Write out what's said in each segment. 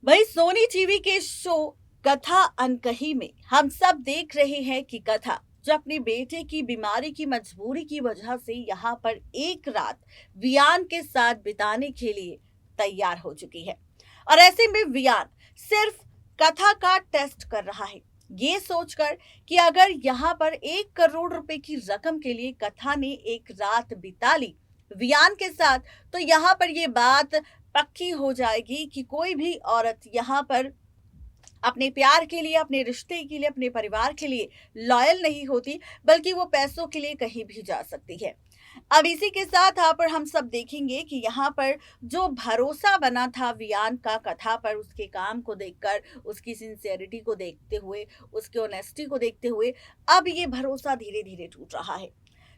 वही Sony TV के show कथा अनकही में हम सब देख रहे हैं कि कथा जो अपने बेटे की बीमारी की मजबूरी की वजह से यहाँ पर एक रात वियान के साथ बिताने के लिए तैयार हो चुकी है। और ऐसे में वियान सिर्फ कथा का टेस्ट कर रहा है, ये सोचकर कि अगर यहाँ पर 1 करोड़ रुपए की रकम के लिए कथा ने एक रात बिता ली वियान के साथ, तो यहाँ पर ये बात पक्की हो जाएगी कि कोई भी औरत यहाँ पर अपने प्यार के लिए, अपने रिश्ते के लिए, अपने परिवार के लिए लॉयल नहीं होती, बल्कि वो पैसों के लिए कहीं भी जा सकती है। अब इसी के साथ यहाँ पर हम सब देखेंगे कि यहाँ पर जो भरोसा बना था वियान का कथा पर, उसके काम को देखकर, उसकी सिंसेरिटी को देखते हुए, उसके ऑनेस्टी को देखते हुए, अब ये भरोसा धीरे धीरे टूट रहा है।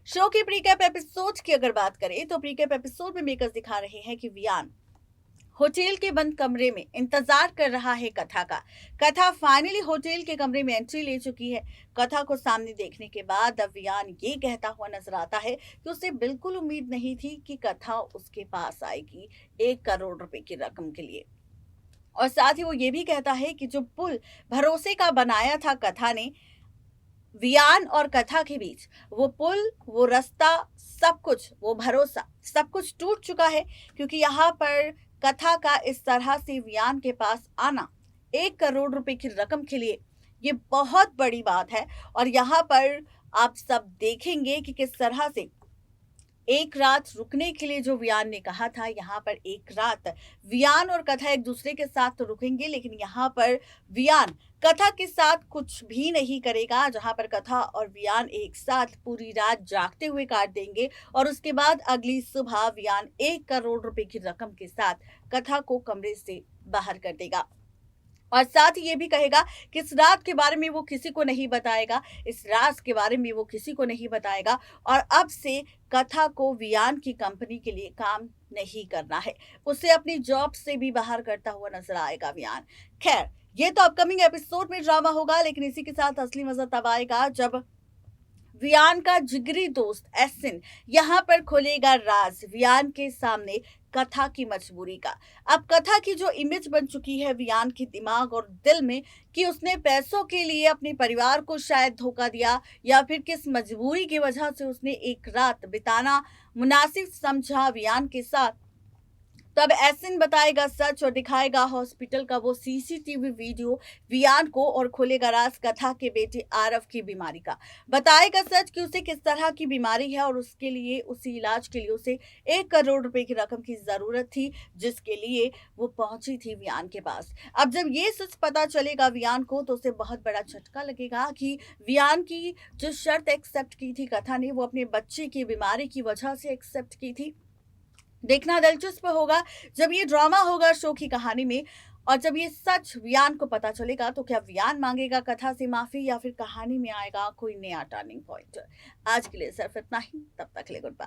शो के प्रीकैप एपिसोड की अगर बात करें तो प्रीकैप एपिसोड में मेकर्स दिखा रहे हैं कि वियान होटल के बंद कमरे में इंतजार कर रहा है कथा का। कथा फाइनली होटल के कमरे में एंट्री ले चुकी है। कथा को सामने देखने के बाद अब वियान ये कहता हुआ नजर आता है कि उसे बिल्कुल उम्मीद नहीं थी कि कथा उसके पास आएगी 1 करोड़ रुपए की रकम के लिए। और साथ ही वो ये भी कहता है कि जो पुल भरोसे का बनाया था कथा ने वियान और कथा के बीच, वो पुल, वो रास्ता, सब कुछ, वो भरोसा, सब कुछ टूट चुका है। क्योंकि यहाँ पर कथा का इस तरह से वियान के पास आना 1 करोड़ रुपए की रकम के लिए, ये बहुत बड़ी बात है। और यहाँ पर आप सब देखेंगे कि किस तरह से एक रात रुकने के लिए जो वियान ने कहा था, यहाँ पर एक रात वियान और कथा एक दूसरे के साथ तो रुकेंगे, लेकिन यहाँ पर वियान कथा के साथ कुछ भी नहीं करेगा। जहाँ पर कथा और वियान एक साथ पूरी रात जागते हुए काट देंगे और उसके बाद अगली सुबह वियान 1 करोड़ रुपए की रकम के साथ कथा को कमरे से बाहर कर देगा। और साथ ही ये भी कहेगा कि इस रात के बारे में वो किसी को नहीं बताएगा, इस राज के बारे में वो किसी को नहीं बताएगा। और अब से कथा को वियान की कंपनी के लिए काम नहीं करना है, उसे अपनी जॉब से भी बाहर करता हुआ नजर आएगा वियान। खैर, ये तो अपकमिंग एपिसोड में ड्रामा होगा, लेकिन इसी के साथ असली मजा तब आएगा जब वियान का जिगरी दोस्त एसिन यहाँ पर खोलेगा राज वियान के सामने कथा की मजबूरी का। अब कथा की जो इमेज बन चुकी है वियान के दिमाग और दिल में कि उसने पैसों के लिए अपने परिवार को शायद धोखा दिया, या फिर किस मजबूरी की वजह से उसने एक रात बिताना मुनासिब समझा वियान के साथ, तब एसिन बताएगा सच और दिखाएगा हॉस्पिटल का वो सीसीटीवी वीडियो वियान को, और खोलेगा राज कथा के बेटे आरव की बीमारी का। बताएगा सच कि उसे किस तरह की बीमारी है और उसके लिए, उसी इलाज के लिए उसे 1 करोड़ रुपए की रकम की जरूरत थी, जिसके लिए वो पहुंची थी वियान के पास। अब जब ये सच पता चलेगा वियान को, तो उसे बहुत बड़ा झटका लगेगा कि वियान की जो शर्त एक्सेप्ट की थी कथा ने, वो अपने बच्चे की बीमारी की वजह से एक्सेप्ट की थी। देखना दिलचस्प होगा जब ये ड्रामा होगा शो की कहानी में, और जब ये सच वियान को पता चलेगा तो क्या वियान मांगेगा कथा से माफी, या फिर कहानी में आएगा कोई नया टर्निंग पॉइंट। आज के लिए सिर्फ इतना ही, तब तक के लिए गुड बाय।